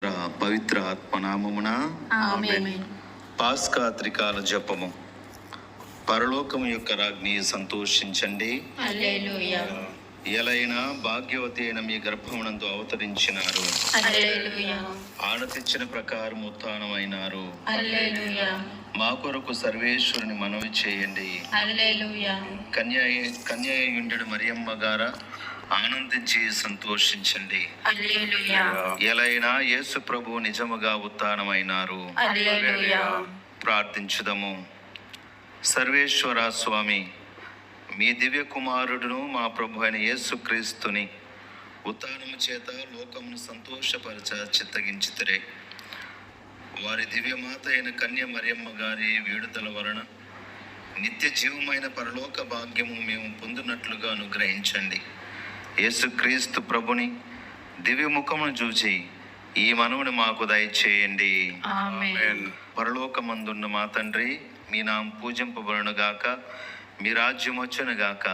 పవిత్ర ఆత్మనామమున ఆమేన్. పాస్కా త్రికాల జపము. పరలోకము యొక్క రాజ్ఞి సంతోషించండి. హల్లెలూయా. ఎలైనా భాగ్యవతి అయిన మీ గర్భమునందు అవతరించినారు. హల్లెలూయా. ఆనతిచ్చిన ప్రకారం ఉత్థానమైనారు. హల్లెలూయా. మా కొరకు సర్వేశ్వరుని మనవి చేయండి. హల్లెలూయా. కన్యాయుండెడు మరియమ్మ గారా, ఆనందించి సంతోషించండి. హల్లెలూయా. ఎలైనా యేసు ప్రభు నిజముగా ఉత్థానమైనారు. హల్లెలూయా. ప్రార్థించుదము. సర్వేశ్వర స్వామి, మీ దివ్య కుమారుడును మా ప్రభు అయిన యేసుక్రీస్తుని ఉత్థానము చేత లోకమును సంతోషపరచ చిత్తగించితిరే. వారి దివ్యమాత అయిన కన్య మరియమ్మ గారి విడుదల వలన నిత్య జీవమైన పరలోక భాగ్యము మేము పొందినట్లుగా అనుగ్రహించండి. యేసుక్రీస్తు ప్రభుని దివ్య ముఖమును చూచి ఈ మనవుని మాకు దయచేయండి. ఆమేన్. పరలోకమందున్న మా తండ్రి, మీ నామం పూజింపబడునుగాక, మీ రాజ్యం వచ్చునుగాక,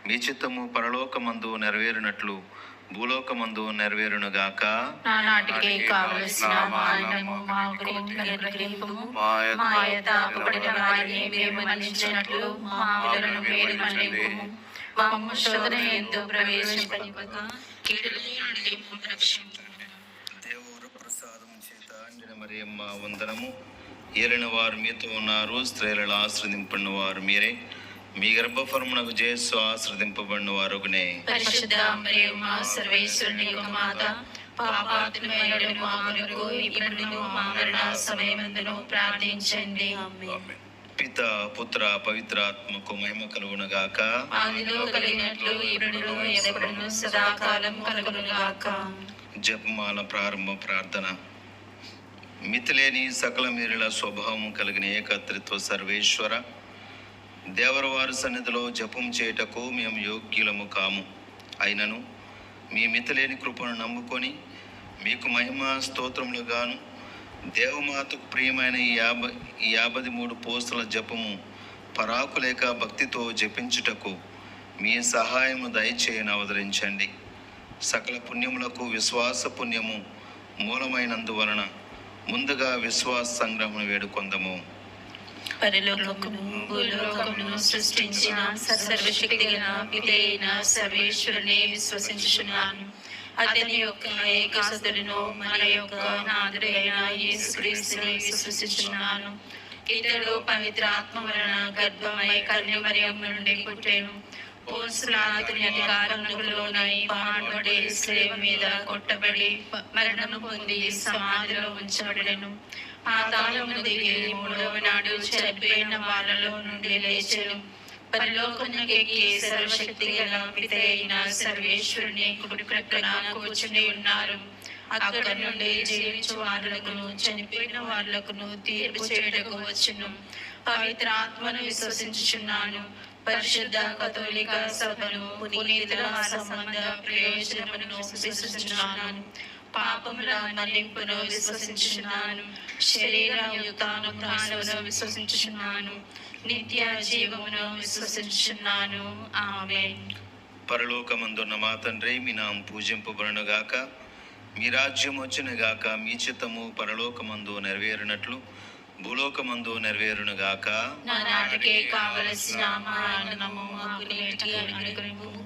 మీ చిత్తము పరలోకమందు నెరవేరునట్లు భూలోకమందు నెరవేరునుగాక. నానాటికి కావలసిన మానము మాకు అనుగ్రహింపుము. మా యథాపడిన వారిని మేము మన్నించినట్లు మా పాపములను మీరు మన్నింపుము. మమ్ము శోధన యందు ప్రవేశింపనివ్వక కీడుల నుండి మమ్ము రక్షింపుము. దేవుని ప్రసాదము చేత నిండిన మరియమ్మ వందనము. ఏలిన వారు మీతో ఉన్నారు, స్త్రీలలో ఆశ్రదింపడిన వారు మీరే. మీ గర్భఫలమునకు యేసు ఆశ్రదింపబడిన వారునే. పరిశుద్ధ మరియమ్మ సర్వేశ్వరుని యొక్క మాత, పాపాత్ములైన మా కొరకు ఇప్పుడును మా మరణ సమయమందును ప్రార్థించండి. ఆమేన్. పిత పుత్ర పవిత్రాత్మకు మహిమ కలుగునుగాక. ఆదిలో కలిగినట్లు ఇప్పుడును ఎప్పుడును సదాకాలం కలుగునుగాక. జపమాల ప్రారంభ ప్రార్థన. మితిలేని సకల మీరుల స్వభావం కలిగిన ఏకత్రిత్వ సర్వేశ్వర, దేవరవారి సన్నిధిలో జపం చేయుటకు మేము యోగ్యులము కాము. అయినను మీ మితిలేని కృపను నమ్ముకొని మీకు మహిమ స్తోత్రములుగాను దేవమాతకు ప్రియమైన ఈ 53 పోస్తుల జపము పరాకులేక భక్తితో జపించుటకు మీ సహాయము దయచేయని అవతరించండి. సకల పుణ్యములకు విశ్వాస పుణ్యము మూలమైనందువలన ముందుగా విశ్వాస సంగ్రహం వేడుకొందము. పరలోకమును భూలోకమును సృష్టించిన సర్వశక్తి గల పితైన సర్వేశ్వరుని విశ్వసించుచున్నాను. అతని యొక్క ఏకసుతుడును మన యొక్క నాథుడైన యేసుక్రీస్తుని విశ్వసించుచున్నాను. ఇతడు పవిత్ర ఆత్మ వలన గర్భమై కన్య మరియమ్మ నుండి పుట్టెను. పోన్సులాతుని అధికారములకు లోనై పాడుబడి శిలువ మీద కొట్టబడి మరణము పొంది సమాధిలో ఉంచబడెను. పాతాళమును దిగి మూడవ నాడు చనిపోయిన వాళ్ళలో నుండి లేచెను. పరలోకమునకెక్కి సర్వశక్తి గల పితైన సర్వేశ్వరుని కుడి ప్రక్కన కూర్చుని ఉన్నారు. అక్కడ నుండి జీవించు వారులకును చనిపోయిన వారులకును తీర్పు చేయుటకు వచ్చును. పవిత్ర ఆత్మను విశ్వసించుచున్నాను. పరిశుద్ధ కథోలిక సభను, పునీతుల సంబంధ ప్రయోజనమును విశ్వసించుచున్నాను. పాపముల మన్నింపును విశ్వసించుచున్నాను. శరీర యుక్తానుగ్రహాలను విశ్వసించుచున్నాను. నిత్య జీవమును విశ్వసించుచున్నాను. ఆమేన్. పరలోకమందున్న మా తండ్రి, మీ నామం పూజింపబడునుగాక, మీ రాజ్యం వచ్చునుగాక, మీ చిత్తము పరలోకమందు నెరవేరునట్లు భూలోకమందు నెరవేరునుగాక. నానాటికి కావలసిన మా అన్నము మాకు నేటికి అనుగ్రహింపుము.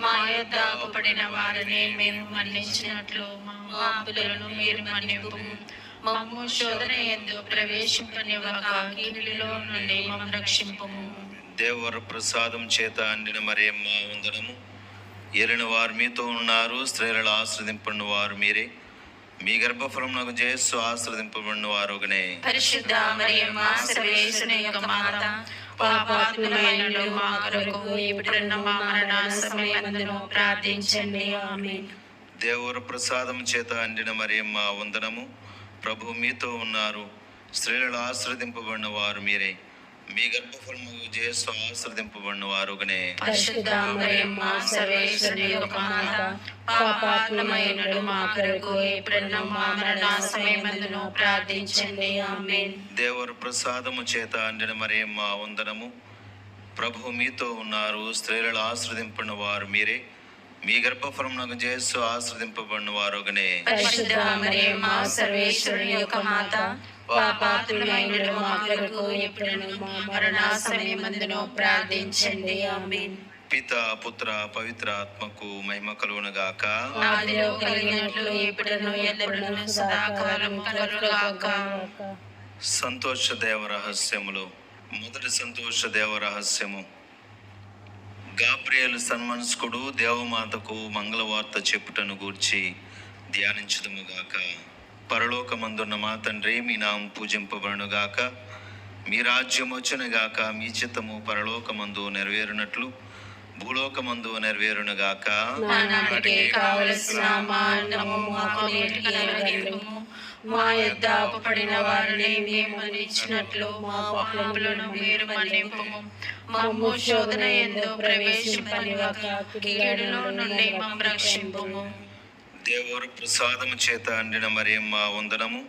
మా యొద్ద అప్పుపడిన వారిని మేము మన్నించినట్లు మా పాపములను మీరు మన్నింపుము. మమ్ము శోధన యందు ప్రవేశింపనివ్వక కీడులో నుండి మమ్ము రక్షింపుము. దేవర ప్రసాదం చేత అండిన మరియమ్మ వందనము. ఏలిన వారు మీతో ఉన్నారు, స్త్రీలలో ఆశ్రదింపడిన వారు మీరే. మీ గర్భఫలమునకు యేసు ఆశ్రదింపబడిన వారునే. పరిశుద్ధ మరియమ్మ సర్వేశ్వరుని యొక్క మాత, పాపాత్ములైన మా కొరకు ఇప్పుడున్న మా మరణ సమయమందును ప్రార్థించండి. ఆమేన్. దేవర ప్రసాదం చేత అండిన మరియమ్మ వందనము. ప్రభు మీతో ఉన్నారు, స్త్రీలలో ఆశ్రదింపబడిన వారు మీరే. మీ గర్భఫలమునకు యేసు ఆశ్రదింపబడిన వారునే. పరిశుద్ధ మరియమ్మ సర్వేశ్వరుని యొక్క మాత, పాపాత్ములైన మా కొరకు ఇప్పుడున్న మా మరణ సమయమందును ప్రార్థించండి. ఆమేన్. దేవర ప్రసాదము చేత అండిన మరియమ్మ వందనము. ప్రభు మీతో ఉన్నారు, స్త్రీలలో ఆశ్రదింపడిన వారు మీరే. మీ గర్భఫలమునకు యేసు ఆశీర్వదింపబడిన వారుగనే. పరిశుద్ధ మరియమ్మ సర్వేశ్వరుని యొక్క మాత, పాపాత్ములైన మా కొరకు ఇప్పుడును మా మరణ సమయమందును ప్రార్థించండి. ఆమేన్. పిత పుత్ర పవిత్ర ఆత్మకు మహిమ కలుగును గాక. ఆదిలో కలిగినట్లు ఇప్పుడును ఎల్లప్పుడూ సదాకాలం కలుగుగాక. సంతోష దేవ రహస్యములు. మొదటి సంతోష దేవ రహస్యము, గాబ్రియేలు సన్మనస్కుడు దేవమాతకు మంగళవార్త చెప్పుటను గూర్చి ధ్యానించుదుము గాక. పరలోకమందున్న మా తండ్రి, మీ నామం పూజింపబడును గాక. మీ రాజ్యం వచ్చును గాక. మీ చిత్తము పరలోకమందు నెరవేరునట్లు భూలోకమందు నెరవేరును గాక. నానాటికి కావలసిన మా అన్నము మాకు నేటికి అనుగ్రహించుము. మా యొద్ద అప్పుపడిన వారిని మేము మన్నించినట్లు మా పాపములను మీరు మన్నింపుము. మమ్ము శోధన యందు ప్రవేశింపనివ్వక కీడులో నుండి మమ్ము రక్షింపుము. దేవుని ప్రసాదము చేత అండిన మరియమ్మ వందనము.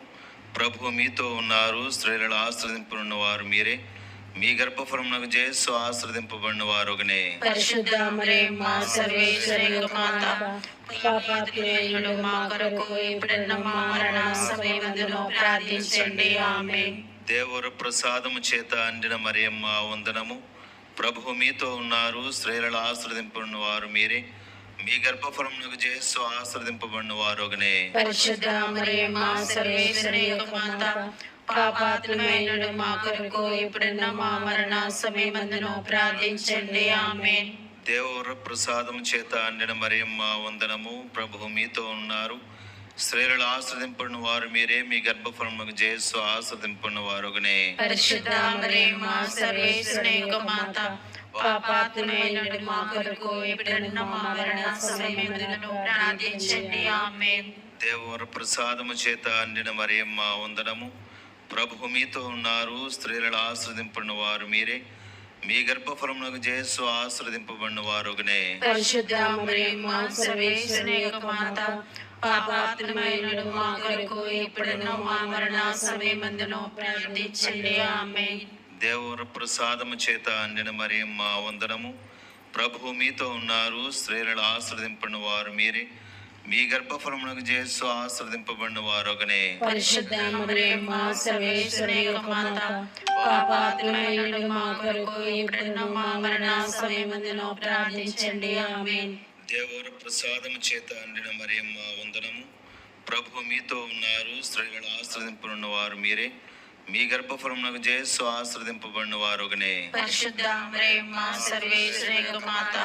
ప్రభు మీతో ఉన్నారు. స్త్రీలలో ఆశ్రదింపబడిన వారు మీరే. మీ గర్భఫలమునకు యేసు ఆశీర్వదింపబడిన వారుగనే. పరిశుద్ధ మరియమ్మ సర్వేశ్వరి యొక్క మాత, పాపాత్ములైన మా కొరకు ఇప్పుడున్న మా మరణ సమయమందును ప్రార్థించండి. ఆమేన్. దేవుని ప్రసాదము చేత అండిన మరియమ్మ వందనము. ప్రభు మీతో ఉన్నారు. స్త్రీలలో ఆశీర్వదింపబడిన వారు మీరే. మీ గర్భఫలమునకు యేసు ఆశీర్వదింపబడిన వారుగనే. పరిశుద్ధ మరియమ్మ సర్వేశ్వరి యొక్క మాత, పాపాత్ములైన మా కొరకు ఇప్పుడున్న మా మరణ సమయమందును ప్రార్థించండి. ఆమేన్. దేవుని ప్రసాదము చేత అండిన మరియమ్మ వందనము. ప్రభు మీతో ఉన్నారు. స్త్రీలలో ఆశీర్వదింపబడిన వారు మీరే. మీ గర్భఫలమునకు యేసు ఆశీర్వదింపబడిన వారుగనే. పరిశుద్ధ మరియమ్మ సర్వేశ్వరి యొక్క మాత, పాపాత్ములైన మా కొరకు ఇప్పుడున్న మా మరణ సమయమందును ప్రార్థించండి. ఆమేన్. దేవుని ప్రసాదము చేత అండిన మరియమ్మ వందనము. ప్రభు మీతో ఉన్నారు. స్త్రీలలో ఆశీర్వదింపబడిన వారు మీరే. మీ గర్భఫలమునకు యేసు ఆశీర్వదింపబడిన వారుగనే. పరిశుద్ధ మరియమ్మ సర్వేశ్వరి యొక్క మాత, పాపాత్ములైన మా కొరకు ఇప్పుడున్న మా మరణ సమయమందును ప్రార్థించండి. ఆమేన్. దేవుని ప్రసాదము చేత అండిన మరియమ్మ వందనము. ప్రభు మీతో ఉన్నారు. స్త్రీలలో ఆశీర్వదింపబడిన వారు మీరే. మీ గర్భఫలమునకు యేసు ఆశీర్వదింపబడిన వారుగనే. పరిశుద్ధ మరియమ్మ సర్వేశ్వరి యొక్క మాత, పాపాత్ములైన మా కొరకు ఇప్పుడున్న మా మరణ సమయమందును ప్రార్థించండి. ఆమేన్. దేవుని ప్రసాదము చేత అండిన మరియమ్మ వందనము. ప్రభు మీతో ఉన్నారు. స్త్రీలలో ఆశీర్వదింపబడిన వారు మీరే. మీ గర్భఫలమునకు యేసు ఆశీర్వదింపబడిన వారుగనే. పరిశుద్ధ మరియమ్మ సర్వేశ్వరి యొక్క మాత,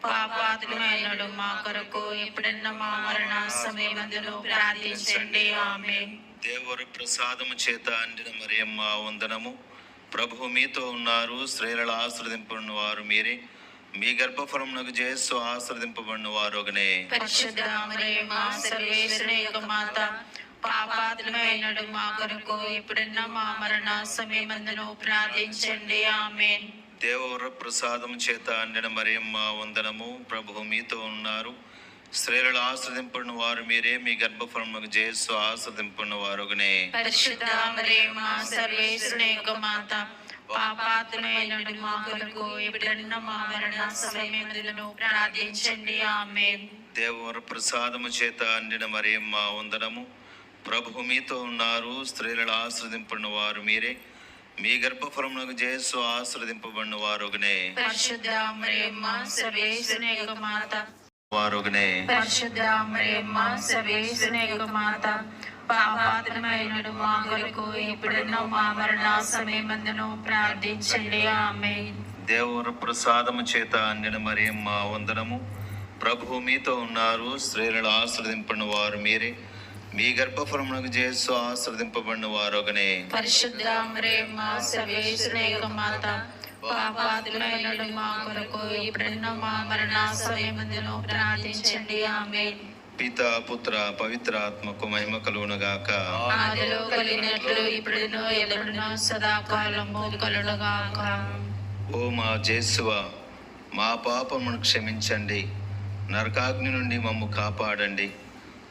పాపాత్ములైన మా కొరకు ఇప్పుడున్న మా మరణ సమయమందును ప్రార్థించండి. ఆమేన్. దేవుని ప్రసాదము చేత అండిన మరియమ్మ వందనము. ప్రభు మీతో ఉన్నారు. స్త్రీలలో ఆశీర్వదింపబడిన వారు మీరే. మీ గర్భఫలమునకు యేసు ఆశీర్వదింపబడిన వారుగనే. పరిశుద్ధ మరియమ్మ సర్వేశ్వరి యొక్క మాత, పాపాత్ములైన మా కొరకు ఇప్పుడున్న మా మరణ సమయమందును ప్రార్థించండి. ఆమేన్. దేవుని ప్రసాదము చేత అండిన మరియమ్మ వందనము. ప్రభు మీతో ఉన్నారు. స్త్రీలలో ఆశీర్వదింపబడిన వారు మీరే. మీ గర్భఫలమునకు యేసు ఆశీర్వదింపబడిన వారుగనే. పరిశుద్ధ మరియమ్మ సర్వేశ్వరి యొక్క మాత, పాపాత్ములైన మా కొరకు ఇప్పుడున్న మా మరణ సమయమందును ప్రార్థించండి. ఆమేన్. దేవుని ప్రసాదము చేత అండిన మరియమ్మ వందనము. ప్రభు మీతో ఉన్నారు. స్త్రీలలో ఆశీర్వదింపబడిన వారు మీరే. మీ గర్భఫలమునకు యేసు ఆశీర్వదింపబడిన వారుగనే. పరిశుద్ధ మరియమ్మ సర్వేశ్వరి యొక్క మాత, వారుగనే. పరిశుద్ధ మరియమ్మ సర్వేశ్వరి యొక్క మాత, పాపాత్ములైన మా కొరకు ఇప్పుడున్న మా మరణ సమయమందును ప్రార్థించండి. ఆమేన్. దేవుని ప్రసాదము చేత అండిన మరియమ్మ వందనము. ప్రభు మీతో ఉన్నారు. స్త్రీలలో ఆశీర్వదింపబడిన వారు మీరే. మీ గర్భఫలమునకు యేసు ఆశీర్వదింపబడిన వారుగనే. పరిశుద్ధ మరియమ్మ సర్వేశ్వరి యొక్క మాత, పాపాత్ములైన మా కొరకు ఇప్పుడున్న మా మరణ సమయమందును ప్రార్థించండి. ఆమేన్. పిత పుత్ర పవిత్ర ఆత్మకు మహిమ కలుగును గాక. ఆదిలో కలిగినట్లు ఇప్పుడును ఎల్లప్పుడూ సదాకాలము కలుగుగాక. ఓ మా యేసువా, మా పాపమును క్షమించండి. నరకాగ్ని నుండి మమ్ము కాపాడండి.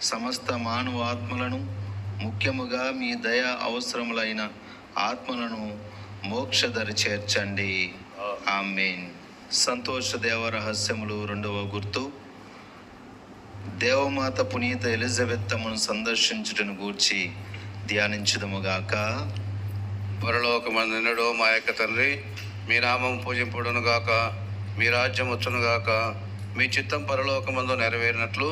సమస్త మానవ ఆత్మలను, ముఖ్యముగా మీ దయ అవసరములైన ఆత్మలను మోక్షదరి చేర్చండి. ఆమేన్. సంతోష దేవ రహస్యములు. రెండవ గుర్తు, దేవమాత పునీత ఎలిజబెత్తమ్మను సందర్శించుటను గూర్చి ధ్యానించుదముగాక. పరలోకమందునుడు మా యొక్క తండ్రి, మీ నామం పూజింపుడును గాక, మీ రాజ్యం వచ్చును గాక, మీ చిత్తం పరలోకమందు నెరవేరినట్లు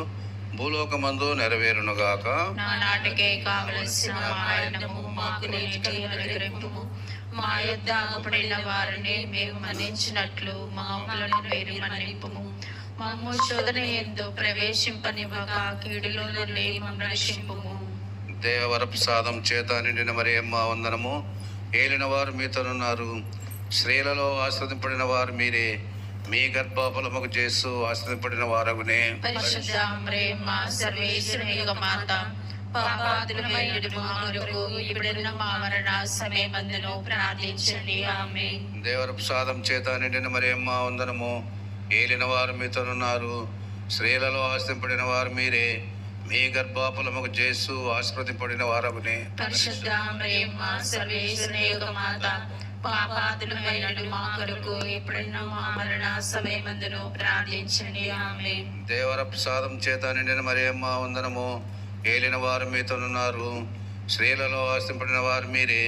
భూలోకమందు నెరవేరును గాక. నానాటికే కావలసిన ఆయనము మాకు నేటి అనుగ్రహింపుము. మా యొద్ద అప్పుడైన వారిని మేము మన్నించినట్లు మా అప్పులను మీరు మన్నింపుము. మమ్ము శోధన యందు ప్రవేశింపనివ్వక కీడులో నుండి మమ్మల్ని రక్షింపుము. దేవవర ప్రసాదం చేత నిండిన మరియమ్మ వందనము. ఏలిన వారు మీతోనున్నారు, స్త్రీలలో ఆశ్రదింపడిన వారు మీరే, మీ గర్భఫలముకు చేస్తూ ఆశ్రదింపడిన వారగునే. పరిశుద్ధ మరియమ్మ సర్వేశ్వరుని యొక్క మాత, పాపాత్ములమైనడు మా కొరకు ఇప్పుడున్న మా మరణ సమయమందును ప్రార్థించండి. ఆమేన్. దేవర ప్రసాదం చేత నిండిన మరియమ్మ వందనము. ఏలిన వారు మీతోనున్నారు, స్త్రీలలో ఆశ్రదింపడిన వారు మీరే, మీ గర్భఫలముకు చేస్తూ ఆశ్రదింపడిన వారగునే. పరిశుద్ధ మరియమ్మ సర్వేశ్వరుని యొక్క మాత, పాపాత్ములమైనడు మా కొరకు ఇప్పుడున్న మా మరణ సమయమందును ప్రార్థించండి. ఆమేన్. దేవర ప్రసాదం చేత నిండిన మరియమ్మ వందనము. ఏలిన వారు మీతోనున్నారు, స్త్రీలలో ఆశ్రదింపడిన వారు మీరే,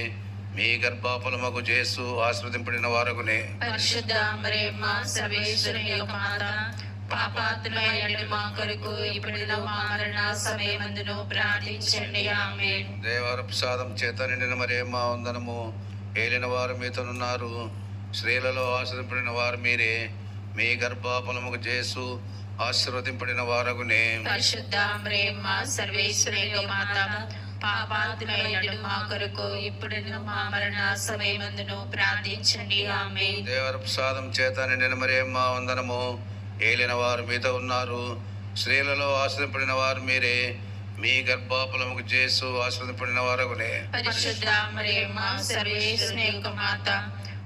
మీ గర్భఫలముకు చేస్తూ ఆశ్రదింపడిన వారగునే. పరిశుద్ధ మరియమ్మ సర్వేశ్వరుని యొక్క మాత, పాపాత్ములమైనడు మా కొరకు ఇప్పుడున్న మా మరణ సమయమందును ప్రార్థించండి. ఆమేన్. దేవర ప్రసాదం చేత నిండిన మరియమ్మ వందనము. ఏలిన వారు మీతోనున్నారు, స్త్రీలలో ఆశ్రదింపడిన వారు మీరే, మీ గర్భఫలముకు చేస్తూ ఆశీర్వదింపడిన వారగునే. పరిశుద్ధ మరియమ్మ సర్వేశ్వరుని యొక్క మాత, పాపాత్ములైనడు మా కొరకు ఇప్పుడున్న మా మరణ సమయమందును ప్రార్థించండి. ఆమేన్. దేవర ప్రసాదం చేత నిండిన మరియమ్మ వందనము. ఏలిన వారు మీతో ఉన్నారు, స్త్రీలలో ఆశ్రదింపడిన వారు మీరే, మీ గర్భఫలముకు చేస్తూ ఆశ్రదింపడిన వారగునే. పరిశుద్ధ మరియమ్మ సర్వేశ్వరుని యొక్క మాత,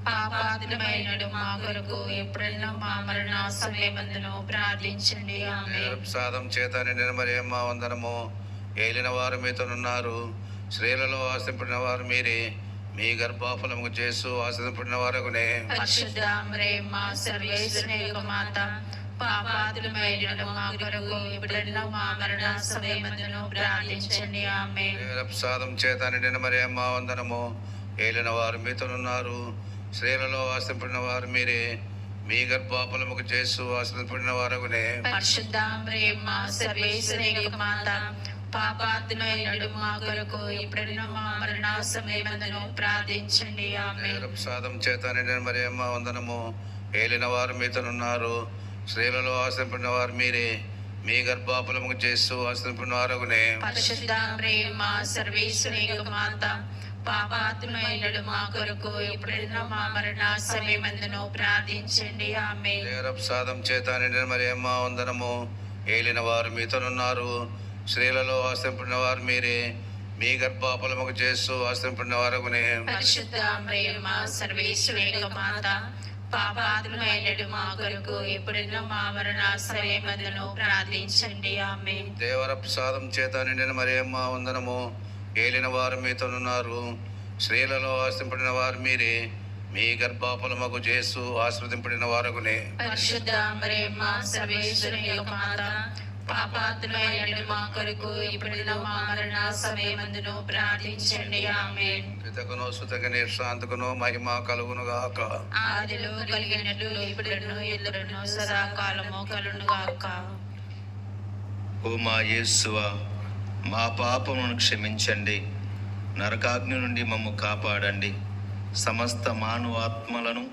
పాపాత్ములైనడు మా కొరకు ఇప్పుడున్న మా మరణ సమయమందును ప్రార్థించండి. ఆమేన్. దేవర ప్రసాదం చేత నిండిన మరియమ్మ వందనము. ఏలిన వారు మీతోనున్నారు, స్త్రీలలో ఆశ్రదింపడిన వారు మీరే, మీ గర్భఫలముకు చేస్తూ ఆశ్రదింపడిన వారగునే. పరిశుద్ధ మరియమ్మ సర్వేశ్వరుని యొక్క మాత, పాపాత్ములైనడు మా కొరకు ఇప్పుడున్న మా మరణ సమయమందును ప్రార్థించండి. ఆమేన్. దేవర ప్రసాదం చేత నిండిన మరియమ్మ వందనము. ఏలిన వారు మీతోనున్నారు, స్త్రీలలో ఆశ్రదింపడిన వారు మీరే, మీ గర్భఫలముకు చేస్తూ ఆశ్రదింపడిన వారగునే. పరిశుద్ధ మరియమ్మ సర్వేశ్వరుని యొక్క మాత, పాపాత్ములైనడు మా కొరకు ఇప్పుడున్న మా మరణ సమయమందును ప్రార్థించండి. ఆమేన్. దేవర ప్రసాదం చేత నిండిన మరియమ్మ వందనము. ఏలిన వారు మీతోనున్నారు, స్త్రీలలో ఆశ్రదింపడిన వారు మీరే, మీ గర్భఫలముకు చేస్తూ ఆశ్రదింపడిన వారగునే. పరిశుద్ధ మరియమ్మ సర్వేశ్వరుని యొక్క మాత, పాపాత్ములైనడు మా కొరకు ఇప్పుడున్న మా మరణ సమయమందును ప్రార్థించండి. ఆమేన్. దేవర ప్రసాదం చేత నిండిన మరియమ్మ వందనము. ఏలిన వారు మీతోనున్నారు, స్త్రీలలో ఆశ్రదింపడిన వారు మీరే, మీ గర్భఫలముకు చేస్తూ ఆశ్రదింపడిన వారగునే. పరిశుద్ధ మరియమ్మ సర్వేశ్వరుని యొక్క మాత, పాపాత్ములైనడు మా కొరకు ఇప్పుడున్న మా మరణ సమయమందును ప్రార్థించండి. ఆమేన్. దేవర ప్రసాదం చేత నిండిన మరియమ్మ వందనము. ఏలిన వారు మీతోనున్నారు, స్త్రీలలో ఆశ్రదింపడిన వారు మీరే, మీ గర్భఫలముకు చేస్తూ ఆశ్రదింపడిన వారగునే. పరిశుద్ధ మరియమ్మ సర్వేశ్వరుని యొక్క మాత, పాపాత్ములైనడు మా కొరకు ఇప్పుడున్న మా మరణ సమయమందును ప్రార్థించండి. ఆమేన్. పితకును సుతకును శాంతకును మహిమ కలుగును గాక. ఆదిలో కలిగినట్లు ఇప్పుడును ఎల్లప్పుడూ సదాకాలము కలుగునుగాక. ఓ మా యేసువా, మా పాపమును క్షమించండి, నరకాగ్ని నుండి మమ్ము కాపాడండి, సమస్త మానవ ఆత్మలను,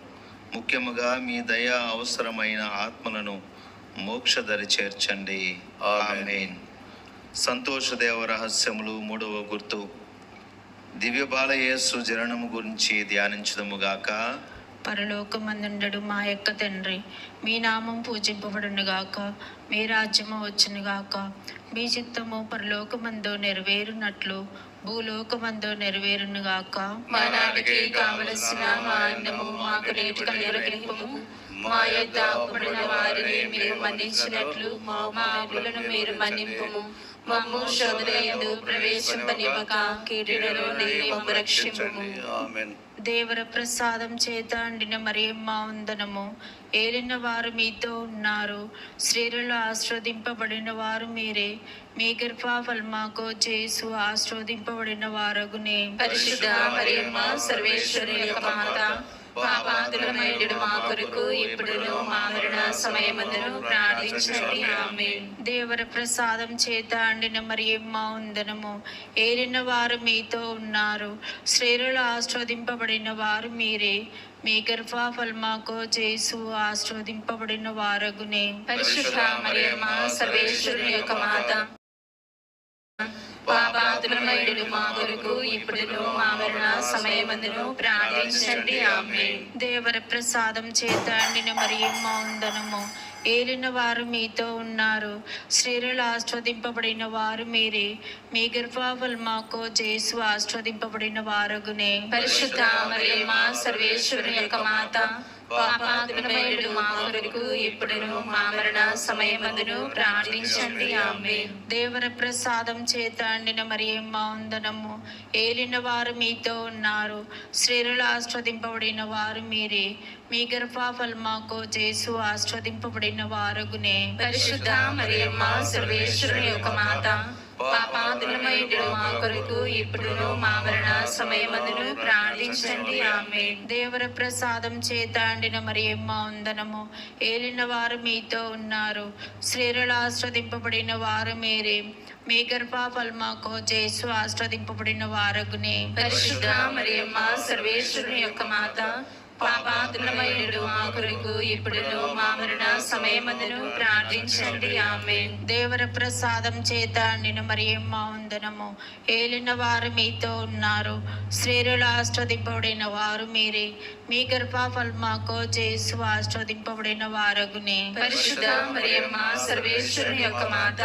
ముఖ్యముగా మీ దయ అవసరమైన ఆత్మలను మోక్షదరి చేర్చండి. ఆమేన్. సంతోషదేవ రహస్యములు. మూడవ గుర్తు, దివ్య బాలయేసు జననము గురించి ధ్యానించుదముగాక. పరలోకమందుండడు మా యొక్క తండ్రి, మీ నామం పూజింపబడునుగాక, మీ రాజ్యము వచ్చునుగాక, మీ చిత్తము పరలోకమందు నెరవేరునట్లు భూలోకమందు నెరవేరునుగాక. మా నాటికి కావలసిన మా అన్నము మాకు నేటికి అనుగ్రహింపుము. మా యొద్ద అప్పుడున్న వారిని మీరు మన్నించినట్లు మా పాపులను మీరు మన్నింపుము. మమ్ము శోధన యందు ప్రవేశింపనివ్వక కీడుల నుండి మమ్ము రక్షింపుము. ఆమేన్. దేవర ప్రసాదం చేత అండిన మరియమ్మ వందనము. ఏలిన వారు మీతో ఉన్నారు, స్త్రీలలో ఆశీర్వదింపబడిన వారు మీరే. మీ గర్భఫలమాకు చేసు ఆశీర్వదింపబడిన వారగునే. పరిశుద్ధ మరియమ్మ సర్వేశ్వరి యొక్క మాత, పాపాతులమైనడు మా కొరకు ఇప్పుడును మా మరణ సమయమందును ప్రార్థించండి. ఆమేన్. దేవర ప్రసాదం చేత అండిన మరియమ్మ వందనము. ఏలిన వారు మీతో ఉన్నారు, స్త్రీలలో ఆశీర్వదింపబడిన వారు మీరే. మీ గర్భఫలమాకు చేసు ఆశీర్వదింపబడిన వారగునే. పరిశుద్ధ మరియమ్మ సర్వేశ్వరి యొక్క మాత, పాపాతులమైనడు మా కొరకు ఇప్పుడును మా మరణ సమయమందును ప్రార్థించండి. ఆమేన్. దేవర ప్రసాదం చేత అండిన మరియమ్మ వందనము. ఏలిన వారు మీతో ఉన్నారు, స్త్రీలలో ఆశీర్వదింపబడిన వారు మీరే. మీ గర్భఫలమాకు చేసు ఆశీర్వదింపబడిన వారగునే. పరిశుద్ధ మరియమ్మ సర్వేశ్వరి యొక్క మాత, పాపాతులమైనడు మా కొరకు ఇప్పుడును మా మరణ సమయమందును ప్రార్థించండి. ఆమేన్. దేవర ప్రసాదం చేత అండిన మరియమ్మ వందనము. ఏలిన వారు మీతో ఉన్నారు, స్త్రీలలో ఆశీర్వదింపబడిన వారు మీరే. మీ గర్భఫలమాకు చేసు ఆశీర్వదింపబడిన వారగునే. పరిశుద్ధ మరియమ్మ సర్వేశ్వరి యొక్క మాత, పాపాతులమైనడు మా కొరకు ఇప్పుడును మా మరణ సమయమందును ప్రార్థించండి. ఆమేన్. దేవర ప్రసాదం చేత అండిన మరియమ్మ వందనము. ఏలిన వారు మీతో ఉన్నారు, స్త్రీలలో ఆశీర్వదింపబడిన వారు మీరే. మీ గర్భఫలమాకు చేసు ఆశీర్వదింపబడిన వారగునే. పరిశుద్ధ మరియమ్మ సర్వేశ్వరి యొక్క మాత, పాపాతులమైనడు మా కొరకు ఇప్పుడును మా మరణ సమయమందును ప్రార్థించండి. ఆమేన్. దేవర ప్రసాదం చేత అండిన మరియమ్మ వందనము. ఏలిన వారు మీతో ఉన్నారు, స్త్రీలలో ఆశీర్వదింపబడిన వారు మీరే. మీ గర్భఫలమాకు చేసు ఆశీర్వదింపబడిన వారగునే. పరిశుద్ధ మరియమ్మ సర్వేశ్వరి యొక్క మాత,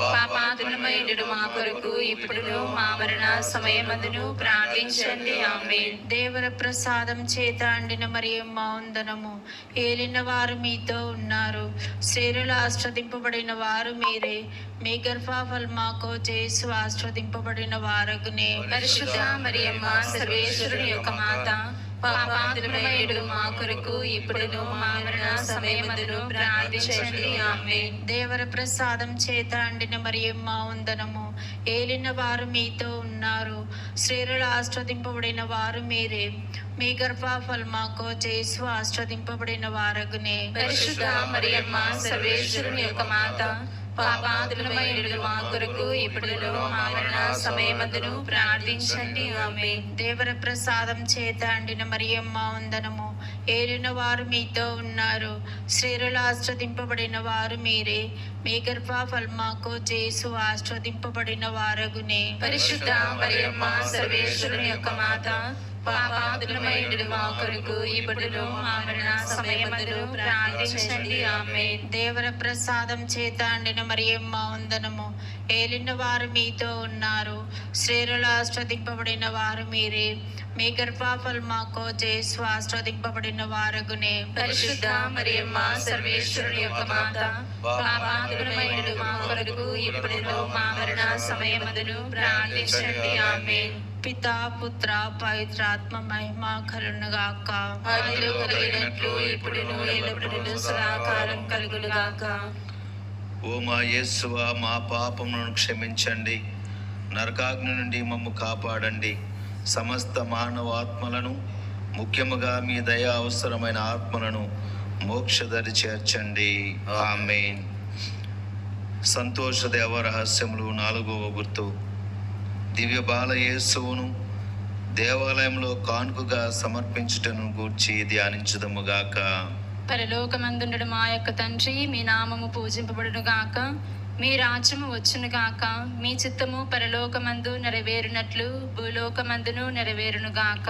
పాపాతులమైనడు మా కొరకు ఇప్పుడును మా మరణ సమయమందును ప్రార్థించండి. ఆమేన్. దేవర ప్రసాదం చేత అండిన మరియమ్మ వందనము. ఏలిన వారు మీతో ఉన్నారు, స్త్రీలలో ఆశీర్వదింపబడిన వారు మీరే. మీ గర్భఫలమాకు చేసు ఆశీర్వదింపబడిన వారగునే. పరిశుద్ధ మరియమ్మ సర్వేశ్వరి యొక్క మాత, పాపాతులమైనడు మా కొరకు ఇప్పుడును మా మరణ సమయమందును ప్రార్థించండి. ఆమేన్. దేవర ప్రసాదం చేత అండిన మరియమ్మ వందనము. ఏలిన వారు మీతో ఉన్నారు, స్త్రీలలో ఆశీర్వదింపబడిన వారు మీరే. మీ గర్భఫలమాకు చేసు ఆశీర్వదింపబడిన వారగునే. పరిశుద్ధ మరియమ్మ సర్వేశ్వరుని యొక్క మాత, పాపాతులమైనడు మా కొరకు ఇప్పుడును మా మరణ సమయమందును ప్రార్థించండి. ఆమేన్. దేవర ప్రసాదం చేత అండిన మరియమ్మ వందనము. ఏలిన వారు మీతో ఉన్నారు, స్త్రీలలో ఆశీర్వదింపబడిన వారు మీరే. మీ గర్భఫలమాకు చేసు ఆశీర్వదింపబడిన వారగునే. పరిశుద్ధ మరియమ్మ సర్వేశ్వరుని యొక్క మాత, పాపాతులమైనడు మా కొరకు ఇప్పుడును మా మరణ సమయమందును ప్రార్థించండి. ఆమేన్. దేవర ప్రసాదం చేత అండిన మరియమ్మ వందనము. ఏలిన వారు మీతో ఉన్నారు, స్త్రీలలో ఆశీర్వదింపబడిన వారు మీరే. మీ గర్భఫలమాకు చేసు ఆశీర్వదింపబడిన వారగునే. పరిశుద్ధ మరియమ్మ సర్వేశ్వరుని యొక్క మాత, పాపాతులమైనడు మా కొరకు ఇప్పుడును మా మరణ సమయమందును ప్రార్థించండి. ఆమేన్. పితా పుత్ర పవిత్రాత్మ మహిమ కలుగునుగాక. ఆదిలో కలిగినట్లు ఇప్పుడును ఎల్లప్పుడూ సదాకాలం కలుగునుగాక. ఓ మా యేసువా, మా పాపములను క్షమించండి, నరకాగ్ని నుండి మమ్ము కాపాడండి, సమస్త మానవ ఆత్మలను, ముఖ్యముగా మీ దయ అవసరమైన ఆత్మలను మోక్షదరి చేర్చండి. ఆమేన్. సంతోష దేవ రహస్యములు 4వ గుర్తు. దివ్య బాల యేసువును దేవాలయంలో కానుకగా సమర్పించుటను గూర్చి ధ్యానించుదముగాక. పరలోకమందుండడు మా యొక్క తండ్రి, మీ నామము పూజింపబడును గాక, మీ రాజ్యము వచ్చును గాక, మీ చిత్తము పరలోకమందు నెరవేరునట్లు భూలోకమందును నెరవేరును గాక.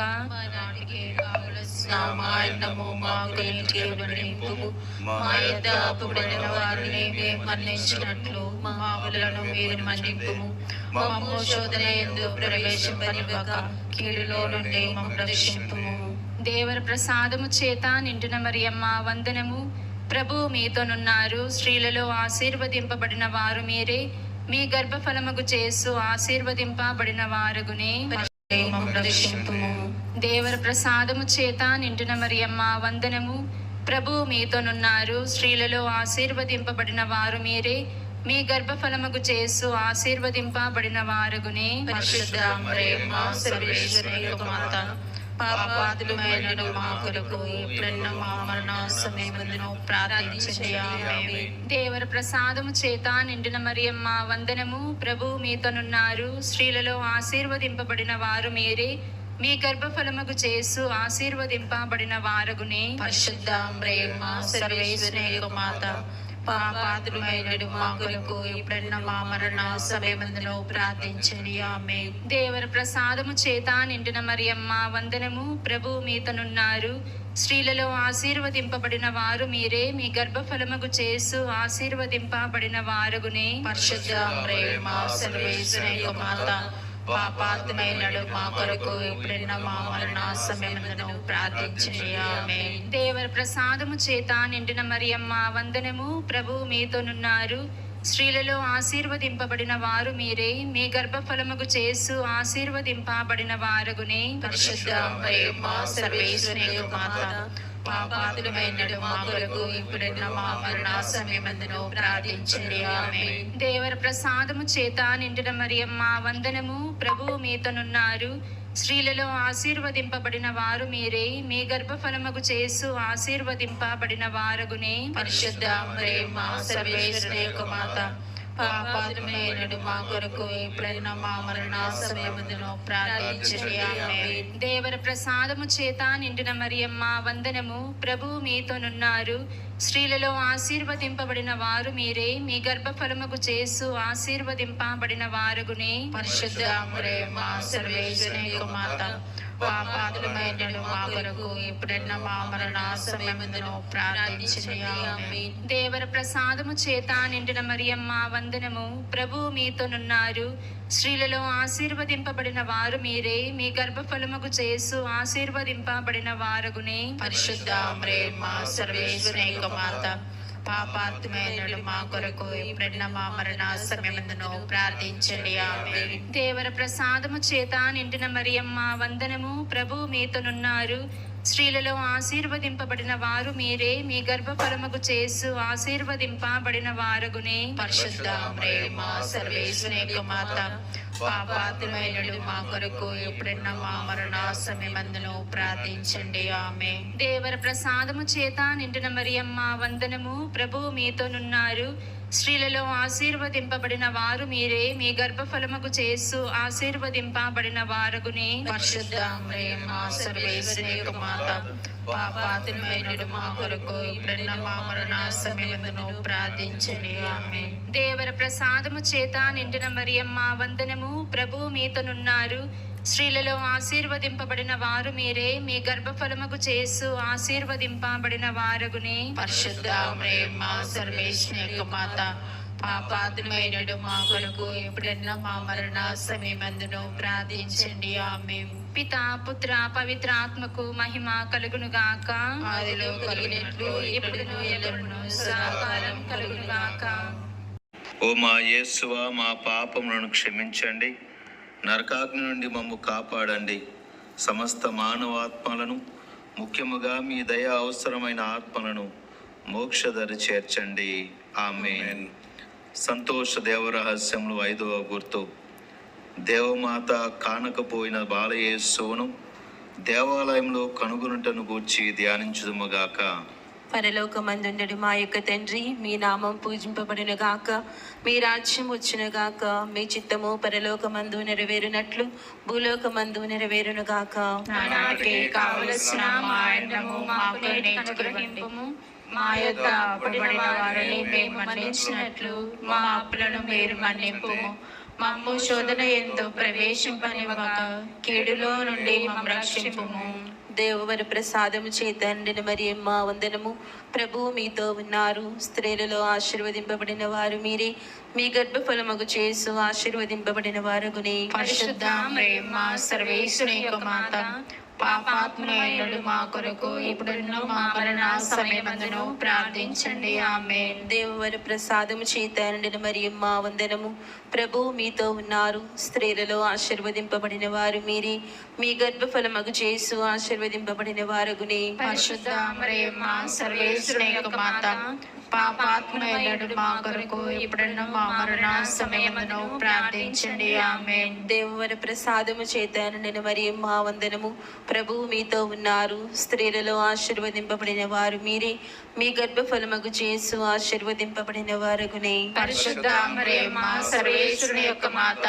నాటికి కావలసిన మా అన్నము మాకు నేటికి ఇవ్వనివ్వుము. మా యొద్ద అప్పుబడిన వారిని మేము మన్నించినట్లు మా పాపములను మీరు మన్నింపుము. మమ్ము శోధన యందు ప్రవేశింపనివ్వక కీడులో నుండి మమ్ము రక్షింపుము. దేవర ప్రసాదము చేత నిండిన మరియమ్మ వందనము. ప్రభు మీతోనున్నారు, స్త్రీలలో ఆశీర్వదింపబడిన వారు మీరే. మీ గర్భఫలముగు చేసు ఆశీర్వదింపబడిన వారగునే. మమ్మల్ని రక్షింపుము. దేవర ప్రసాదము చేత నిండిన మరియమ్మ వందనము. ప్రభు మీతోనున్నారు. స్త్రీలలో ఆశీర్వదింపబడిన వారు మీరే. మీ గర్భఫలముగు చేసు ఆశీర్వదింపబడిన వారగునే. పరిశుద్ధ మరియమ్మ సర్వేశ్వరి యొక్క మాత, పాపాత్ములైన మా కొరకు ఇప్పుడున్న మా మరణ సమయమందును ప్రార్థించండి. ఆమేన్. దేవర ప్రసాదము చేత నిండిన మరియమ్మ వందనము. ప్రభు మీతోనున్నారు. స్త్రీలలో ఆశీర్వదింపబడిన వారు మీరే. మీ గర్భఫలముగు చేసు ఆశీర్వదింపబడిన వారగునే. పరిశుద్ధ మరియమ్మ సర్వేశ్వరి యొక్క మాత, పాపాత్ములైన మా కొరకు ఇప్పుడున్న మా మరణ సమయమందును ప్రార్థించండి. ఆమేన్. దేవర ప్రసాదము చేత నిండిన మరియమ్మ వందనము. ప్రభు మీతోనున్నారు. స్త్రీలలో ఆశీర్వదింపబడిన వారు మీరే. మీ గర్భఫలముగు చేసు ఆశీర్వదింపబడిన వారగునే. పరిశుద్ధ మరియమ్మ సర్వేశ్వరి యొక్క మాత, పాపాత్ములైన మా కొరకు ఇప్పుడున్న మా మరణ సమయమందును ప్రార్థించండి. ఆమేన్. దేవర ప్రసాదము చేత నిండిన మరియమ్మ వందనము. ప్రభు మీతోనున్నారు. స్త్రీలలో ఆశీర్వదింపబడిన వారు మీరే. మీ గర్భఫలముగు చేసు ఆశీర్వదింపబడిన వారగునే. పరిశుద్ధ మరియమ్మ సర్వేశ్వరి యొక్క మాత, పాపాత్ములైన మా కొరకు ఇప్పుడున్న మా మరణ సమయమందును ప్రార్థించండి. ఆమేన్. దేవర ప్రసాదము చేత నిండిన మరియమ్మ వందనము. ప్రభు మీతోనున్నారు. స్త్రీలలో ఆశీర్వదింపబడిన వారు మీరే. మీ గర్భఫలముగు చేసు ఆశీర్వదింపబడిన వారగునే. పరిశుద్ధ మరియమ్మ సర్వేశ్వరి యొక్క మాత, పాపాత్ములైన మా కొరకు ఇప్పుడున్న మా మరణ సమయమందును ప్రార్థించండి. ఆమేన్. దేవర ప్రసాదము చేత నిండిన మరియమ్మ వందనము. ప్రభు మీతోనున్నారు. స్త్రీలలో ఆశీర్వదింపబడిన వారు మీరే. మీ గర్భఫలముగు చేసు ఆశీర్వదింపబడిన వారగునే. పరిశుద్ధ మరియమ్మ సర్వేశ్వరి యొక్క మాత, పాపాత్ములైన మా కొరకు ఇప్పుడున్న మా మరణ సమయమందును ప్రార్థించండి. ఆమేన్. దేవర ప్రసాదము చేత నిండిన మరియమ్మ వందనము. ప్రభు మీతోనున్నారు. స్త్రీలలో ఆశీర్వదింపబడిన వారు మీరే. మీ గర్భఫలముగు చేసు ఆశీర్వదింపబడిన వారగునే. పరిశుద్ధ మరియమ్మ సర్వేశ్వరి యొక్క మాత, పాపాత్ములైన మా కొరకు ఇప్పుడున్న మా మరణ సమయమందును ప్రార్థించండి. ఆమేన్. దేవర ప్రసాదము చేత నిండిన మరియమ్మ వందనము. ప్రభు మీతోనున్నారు. స్త్రీలలో ఆశీర్వదింపబడిన వారు మీరే. మీ గర్భఫలముగు చేసు ఆశీర్వదింపబడిన వారగునే. పరిశుద్ధ మరియమ్మ సర్వేశ్వరి యొక్క మాత, పాపాత్ములైన మా కొరకు ఇప్పుడున్న మా మరణ సమయమందును ప్రార్థించండి. ఆమేన్. దేవర ప్రసాదము చేత నిండిన మరియమ్మ వందనము. ప్రభు మీతోనున్నారు. స్త్రీలలో ఆశీర్వదింపబడిన వారు మీరే. మీ గర్భఫలముగు చేసు ఆశీర్వదింపబడిన వారగునే. పరిశుద్ధ మరియమ్మ సర్వేశ్వరి యొక్క మాత, పాపాత్ములైన మా కొరకు ఇప్పుడున్న మా మరణ సమయమందును ప్రార్థించండి. ఆమేన్. దేవర ప్రసాదము చేత నిండిన మరియమ్మ వందనము. ప్రభు మీతోనున్నారు. స్త్రీలలో ఆశీర్వదింపబడిన వారు మీరే. మీ గర్భఫలముగు చేసు ఆశీర్వదింపబడిన వారగునే. పరిశుద్ధ మరియమ్మ సర్వేశ్వరి యొక్క మాత, పాపాత్ములైన మా కొరకు ఇప్పుడున్న మా మరణ సమయమందును ప్రార్థించండి. ఆమేన్. పితా పుత్ర పవిత్ర ఆత్మకు మహిమ కలుగును గాక. ఆదిలో కలిగినట్లు ఇప్పుడును ఎల్లప్పుడూ సదాకాలం కలుగును గాక. ఓ మా యేసువా, మా పాపములను క్షమించండి, నరకాగ్ని నుండి మమ్ము కాపాడండి, సమస్త మానవాత్మలను, ముఖ్యముగా మీ దయ అవసరమైన ఆత్మలను మోక్షదరి చేర్చండి. ఆమేన్. సంతోష దేవరహస్యములు 5వ గుర్తు. దేవమాత కానకపోయిన బాలయేసువును దేవాలయంలో కనుగొనుటను గూర్చి ధ్యానించుదుముగాక. పరలోకమందుండడు మా యొక్క తండ్రి, మీ నామం పూజింపబడిన గాక, మీ రాజ్యం వచ్చిన గాక, మీ చిత్తము పరలోకమందు నెరవేరునట్లు భూలోకమందు నెరవేరును గాక. నానాటికి కావలసిన మా అన్నము మాకు నేటికి ఇవ్వండి. మా యొద్ద అప్పుబడిన వారిని మేము మన్నించినట్లు మా అప్పులను మీరు మన్నింపుము. మమ్ము శోధన యందు ప్రవేశింపనివ్వక కీడులో నుండి మమ్ము రక్షింపుము. దేవవర ప్రసాదము చేత నిండిన మరియమ్మ వందనము. ప్రభువు మీతో ఉన్నారు. స్త్రీలలో ఆశీర్వదింపబడిన వారు మీరే. మీ గర్భఫలముగు చేసు ఆశీర్వదింపబడిన వారగునే. పరిశుద్ధ మరియమ్మ సర్వేశ్వరి యొక్క మాత, పాపాత్ములైనడు మా కొరకు ఇప్పుడును మా మరణ సమయమందును ప్రార్థించండి. ఆమేన్. దేవవర ప్రసాదము చేత నిండిన మరియమ్మ వందనము. ప్రభు మీతో ఉన్నారు. స్త్రీలలో ఆశీర్వదింపబడిన వారు మీరే. మీ గర్భఫలమగు యేసు ఆశీర్వదింపబడిన వారగునే. పరిశుద్ధ మరియమ్మ సర్వేశ్వరుని యొక్క మాత, పాపాత్ములైనడు మా కొరకు ఇప్పుడును మా మరణ సమయమందును ప్రార్థించండి. ఆమేన్. దేవవర ప్రసాదము చేత నిండిన మరియమ్మ వందనము. ప్రభు మీతో ఉన్నారు. స్త్రీలలో ఆశీర్వదింపబడిన వారు మీరే. మీ గర్భఫలమగు యేసు ఆశీర్వదింపబడిన వారగునే. పరిశుద్ధ మరియమ్మ సర్వేశ్వరుని యొక్క మాత,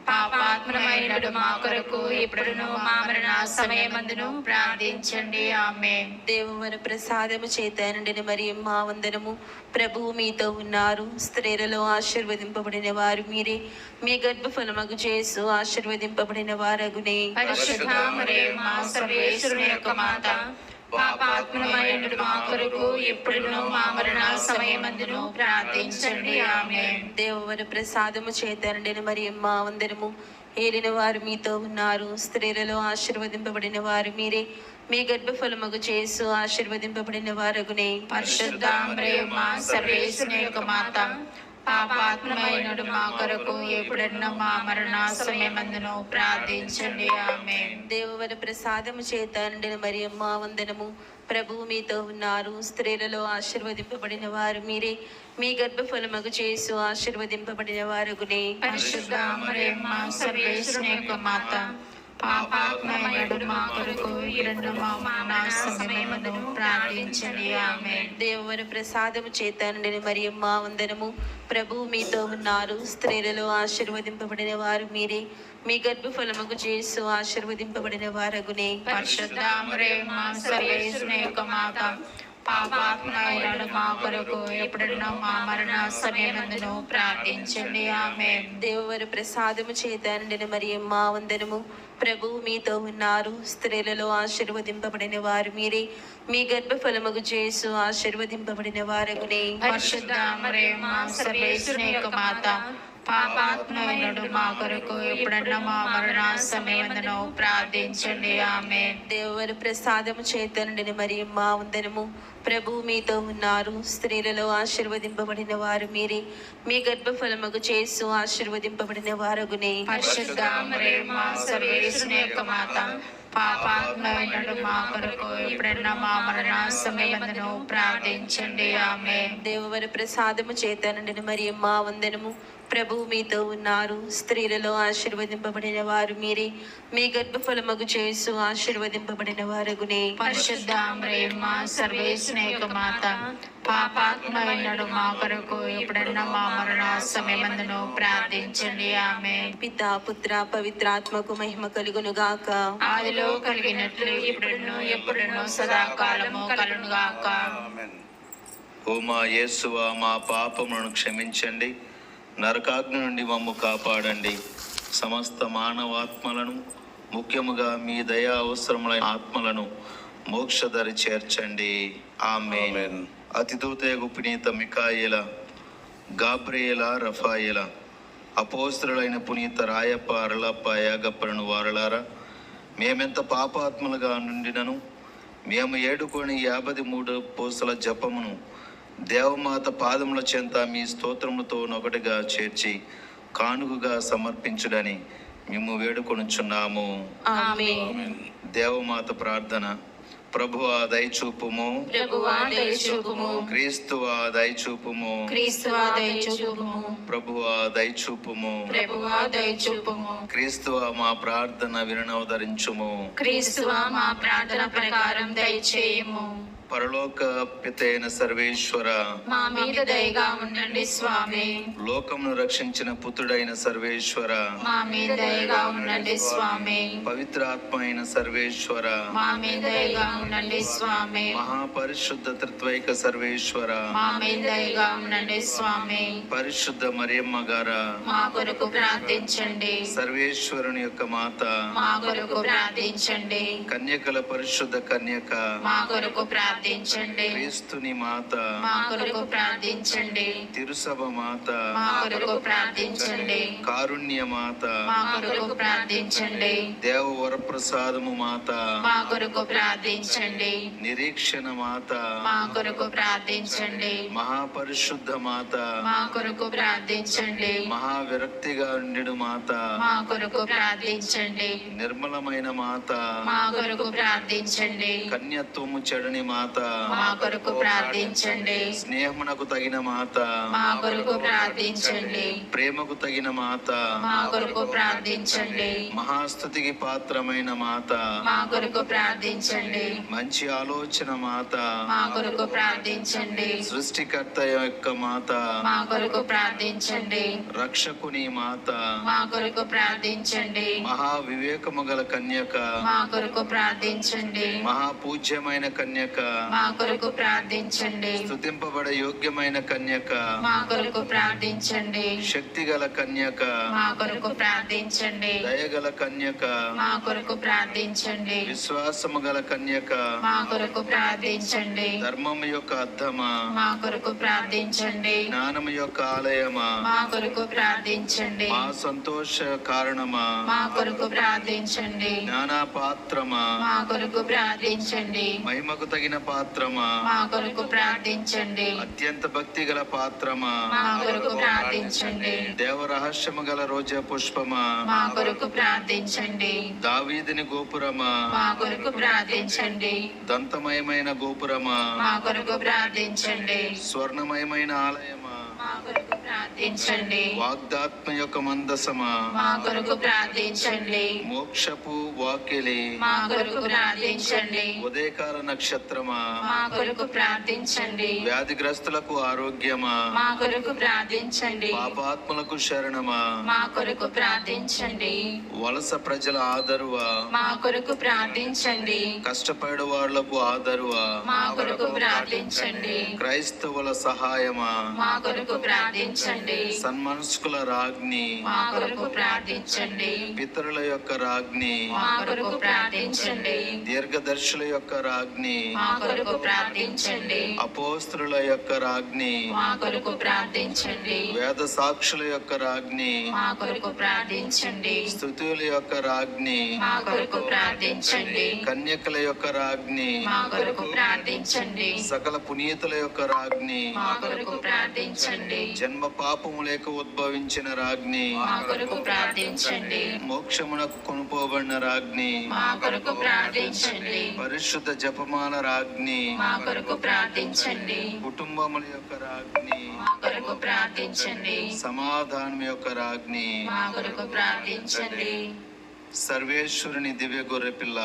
పాపాత్ములైనడు మా కొరకు ఇప్పుడును మా మరణ సమయమందును ప్రార్థించండి. ఆమేన్. దేవవర ప్రసాదము చేత నిండిన మరియమ్మ వందనము. ప్రభు మీతో ఉన్నారు. స్త్రీలలో ఆశీర్వదింపబడిన వారు మీరే. మీ గర్భఫలమగు యేసు ఆశీర్వదింపబడిన వారగునే. పరిశుద్ధ మరియమ్మ సర్వేశ్వరుని యొక్క మాత, పాపాత్ములైనడు మా కొరకు ఇప్పుడును మా మరణ సమయమందును ప్రార్థించండి. ఆమేన్. దేవవర ప్రసాదము చేత నిండిన మరియమ్మ వందనము. ఏలిన వారు మీతో ఉన్నారు. స్త్రీలలో ఆశీర్వదింపబడిన వారు మీరే. మీ గర్భఫలమగు యేసు ఆశీర్వదింపబడిన వారగునే. పరిశుద్ధ మరియమ్మ సర్వేశ్వరుని యొక్క మాత, పాపాత్ములైనడు మా కొరకు ఎప్పుడున్న మా మరణ సమయమందును ప్రార్థించండి. ఆమేన్. దేవవర ప్రసాదము చేత నిండిన మరియమ్మ వందనము. ప్రభు మీతో ఉన్నారు. స్త్రీలలో ఆశీర్వదింపబడిన వారు మీరే. మీ గర్భఫలమగు యేసు ఆశీర్వదింపబడిన వారగునే. పరిశుద్ధ మరియమ్మ సర్వేశ్వరుని యొక్క మాత, పాపాత్ములైనడు మా కొరకు ఇప్పుడున్న మా మరణ సమయమందును ప్రార్థించండి. ఆమేన్. దేవవర ప్రసాదము చేత నిండిన మరియమ్మ వందనము. ప్రభు మీతో ఉన్నారు. స్త్రీలలో ఆశీర్వదింపబడిన వారు మీరే. మీ గర్భఫలమగు యేసు ఆశీర్వదింపబడిన వారగునే. పరిశుద్ధ మరియమ్మ సర్వేశ్వరుని యొక్క మాత, పాపాత్ములైనడు మా కొరకు ఎప్పుడున్న మా మరణ సమయమందును ప్రార్థించండి. ఆమేన్. దేవవర ప్రసాదము చేత నిండిన మరియమ్మ వందనము. ప్రభు మీతో ఉన్నారు. స్త్రీలలో ఆశీర్వదింపబడిన వారు మీరే. మీ గర్భఫలమగు యేసు ఆశీర్వదింపబడిన వారగునే. పరిశుద్ధ మరియమ్మ సర్వేశ్వరుని యొక్క మాత, పాపాత్ములైనడు మా కొరకు ఎప్పుడున్న మా మరణ సమయమందును ప్రార్థించండి. ఆమేన్. దేవవర ప్రసాదము చేత నిండిన మరియమ్మ వందనము. ప్రభు మీతో ఉన్నారు. స్త్రీలలో ఆశీర్వదింపబడిన వారు మీరే. మీ గర్భఫలమగు యేసు ఆశీర్వదింపబడిన వారగునే. పరిశుద్ధ మరియమ్మ సర్వేశ్వరుని యొక్క మాత, పాపాత్ములైనడు మా కొరకు ఎప్పుడున్న మా మరణ సమయమందును ప్రార్థించండి. ఆమేన్. దేవవర ప్రసాదము చేత నిండిన మరియమ్మ వందనము. ప్రభు మీతో ఉన్నారు. స్త్రీలలో ఆశీర్వదింపబడిన వారు మీరే. మీ గర్భఫలమగు యేసు ఆశీర్వదింపబడిన వారగునే. పరిశుద్ధ మరియమ్మ సర్వేశ్వరుని యొక్క మాత, పాపాత్ములైనడు మా కొరకు ఎప్పుడున్న మా మరణ సమయమందును ప్రార్థించండి. ఆమేన్. పితా పుత్ర పవిత్రాత్మకు మహిమ కలుగును గాక. ఆదిలో కలిగినట్లు ఇప్పుడును ఎప్పుడును సదాకాలము కలుగునుగాక. ఆమేన్. ఓ మా యేసువా, మా పాపములను క్షమించండి, నరకాగ్ని నుండి మమ్ము కాపాడండి, సమస్త మానవాత్మలను, ముఖ్యముగా మీ దయా అవసరములైన ఆత్మలను మోక్షదరి చేర్చండి. ఆమేన్. ఆమేన్. అతిదూతయగు పునీత మికాయేల, గాబ్రియేల, రఫాయేల, అపోస్తలులైన పునీత రాయప్ప, అరళప్ప, యాగప్పలను వారలారా, మేమెంత పాపాత్మలుగా నుండినను మేము ఏడుకొని 53 పూసల జపమును దేవమాత పాదముల చెంత మీ స్తోత్రములతో ఒకటిగా చేర్చి కానుకగా సమర్పించుడని మేము వేడుకొనుచున్నాము. ఆమేన్. దేవమాత ప్రార్థన. ప్రభువా దయచూపుము, ప్రభువా దయచూపుము, క్రీస్తువా దయచూపుము, క్రీస్తువా దయచూపుము, ప్రభువా దయచూపుము, ప్రభువా దయచూపుము, క్రీస్తువా మా ప్రార్థన వినవదరించుము. క్రీస్తువా మా ప్రార్థన ప్రకారం దయచేయము. పరలోక పితైన సర్వేశ్వర, మా మీద దయగా ఉండండి స్వామి. లోకమును రక్షించిన పుత్రుడైన సర్వేశ్వర, మా మీద దయగా ఉండండి స్వామి. పవిత్రాత్మ అయిన సర్వేశ్వర, మా మీద దయగా ఉండండి స్వామి. మహాపరిశుద్ధ త్రిత్వైక సర్వేశ్వర, మా మీద దయగా ఉండండి స్వామి. పరిశుద్ధ మరియమ్మ గారా, మా కొరకు ప్రార్థించండి. సర్వేశ్వరుని యొక్క మాత, మా కొరకు ప్రార్థించండి. కన్యకల పరిశుద్ధ కన్యక, మా కొరకు ప్రార్థించండి. ప్రార్థించండి. క్రీస్తుని మాత, మా కొరకు ప్రార్థించండి. తిరుసభ మాత, మా కొరకు ప్రార్థించండి. కారుణ్య మాత, మా కొరకు ప్రార్థించండి. దేవ వరప్రసాదము మాత, మా కొరకు ప్రార్థించండి. నిరీక్షణ మాత, మా కొరకు ప్రార్థించండి. మహాపరిశుద్ధ మాత, మా కొరకు ప్రార్థించండి. మహావిరక్తిగా ఉండు మాత, మా కొరకు ప్రార్థించండి. నిర్మలమైన మాత, మా కొరకు ప్రార్థించండి. కన్యత్వము చెడని మాత, మా కొరకు ప్రార్థించండి. స్నేహమునకు తగిన మాత, మా కొరకు ప్రార్థించండి. ప్రేమకు తగిన మాత, మా కొరకు ప్రార్థించండి. మహాస్తుతికి పాత్రమైన మాత, మా కొరకు ప్రార్థించండి. మంచి ఆలోచన మాత, మా కొరకు ప్రార్థించండి. సృష్టికర్త యొక్క మాత, మా కొరకు ప్రార్థించండి. రక్షకుని మాత, మా కొరకు ప్రార్థించండి. మహా వివేకము గల కన్యక, మా కొరకు ప్రార్థించండి. మహాపూజ్యమైన కన్యక, మా కొరకు ప్రార్థించండి. స్తుతింపబడ యోగ్యమైన కన్యక, మా కొరకు ప్రార్థించండి. శక్తి గల కన్యక, మా కొరకు ప్రార్థించండి. దయగల కన్యక, మా కొరకు ప్రార్థించండి. విశ్వాసము గల కన్యక, మా కొరకు ప్రార్థించండి. ధర్మము యొక్క అద్దమా, మా కొరకు ప్రార్థించండి. జ్ఞానము యొక్క ఆలయమా, మా కొరకు ప్రార్థించండి. మా సంతోష కారణమా, మా కొరకు ప్రార్థించండి. జ్ఞాన పాత్రమా, మా కొరకు ప్రార్థించండి. మహిమకు తగిన పాత్రమా, మా కొరకు ప్రార్థించండి. అత్యంత భక్తి గల పాత్రమా, మా కొరకు ప్రార్థించండి. దేవ రహస్యము గల రోజా పుష్పమా, మా కొరకు ప్రార్థించండి. దావీదుని గోపురమా, మా కొరకు ప్రార్థించండి. దంతమయమైన గోపురమా, మా కొరకు ప్రార్థించండి. స్వర్ణమయమైన ఆలయమా, మా కొరకు ప్రార్థించండి. వాగ్దాత్మ యొక్క మందసమా, మా కొరకు ప్రార్థించండి. మోక్షపు వాకిలి, మా కొరకు ప్రార్థించండి. ఉదయకాల నక్షత్రమా, మా కొరకు ప్రార్థించండి. వ్యాధిగ్రస్తులకు ఆరోగ్యమా, మా కొరకు ప్రార్థించండి. పాపాత్ములకు శరణమా, మా కొరకు ప్రార్థించండి. వలస ప్రజల ఆదరువా, మా కొరకు ప్రార్థించండి. కష్టపడే వాళ్లకు ఆదరువా, మా కొరకు ప్రార్థించండి. క్రైస్తవుల సహాయమా, మా కొరకు ప్రార్థించండి. సన్మనస్కుల రాజ్ఞి, మా కొరకు ప్రార్థించండి. పితరుల యొక్క రాజ్ఞి, మా కొరకు ప్రార్థించండి. దీర్ఘదర్శుల యొక్క రాజ్ఞి, మా కొరకు ప్రార్థించండి. అపోస్తుల యొక్క రాజ్ఞి, మా కొరకు ప్రార్థించండి. వేద సాక్షుల యొక్క రాజ్ఞి, మా కొరకు ప్రార్థించండి. స్తుతుల యొక్క రాజ్ఞి, మా కొరకు ప్రార్థించండి. కన్యకల యొక్క రాజ్ఞి, మా కొరకు ప్రార్థించండి. సకల పునీతుల యొక్క రాజ్ఞి, మా కొరకు ప్రార్థించండి. జన్మ పాపము లేక ఉద్భవించిన రాజ్ఞి, మా కొరకు ప్రార్థించండి. మోక్షమునకు కొనుపోబడిన రాజ్ఞి, మా కొరకు ప్రార్థించండి. పరిశుద్ధ జపమాల రాజ్ఞి, మా కొరకు ప్రార్థించండి. కుటుంబముల యొక్క రాజ్ఞి, మా కొరకు ప్రార్థించండి. సమాధానం యొక్క రాజ్ఞి, మా కొరకు ప్రార్థించండి. సర్వేశ్వరుని దివ్య గొర్రె పిల్ల,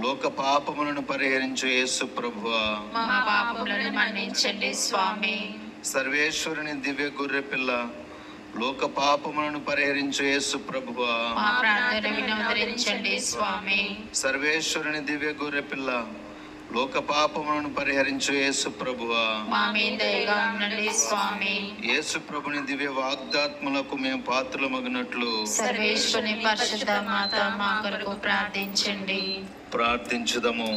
లోక పాపములను పరిహరించు యేసు ప్రభువా, మా పాపములను మన్నించండి స్వామి. సర్వేశ్వరుని దివ్య గొర్రె పిల్ల, లోక పాపములను పరిహరించు యేసు ప్రభువా, మా ప్రార్థన వినోదరించండి స్వామి. సర్వేశ్వరుని దివ్య గొర్రె పిల్ల, లోక పాపములను పరిహరించు యేసు ప్రభువా, మా మీద దయగా ఉండండి స్వామి. యేసు ప్రభుని దివ్య వాగ్దాత్మలకు మేము పాత్రలమగినట్లు సర్వేశ్వరుని పరిశుద్ధ మాత మా కొరకు ప్రార్థించండి. ప్రార్థించుదము.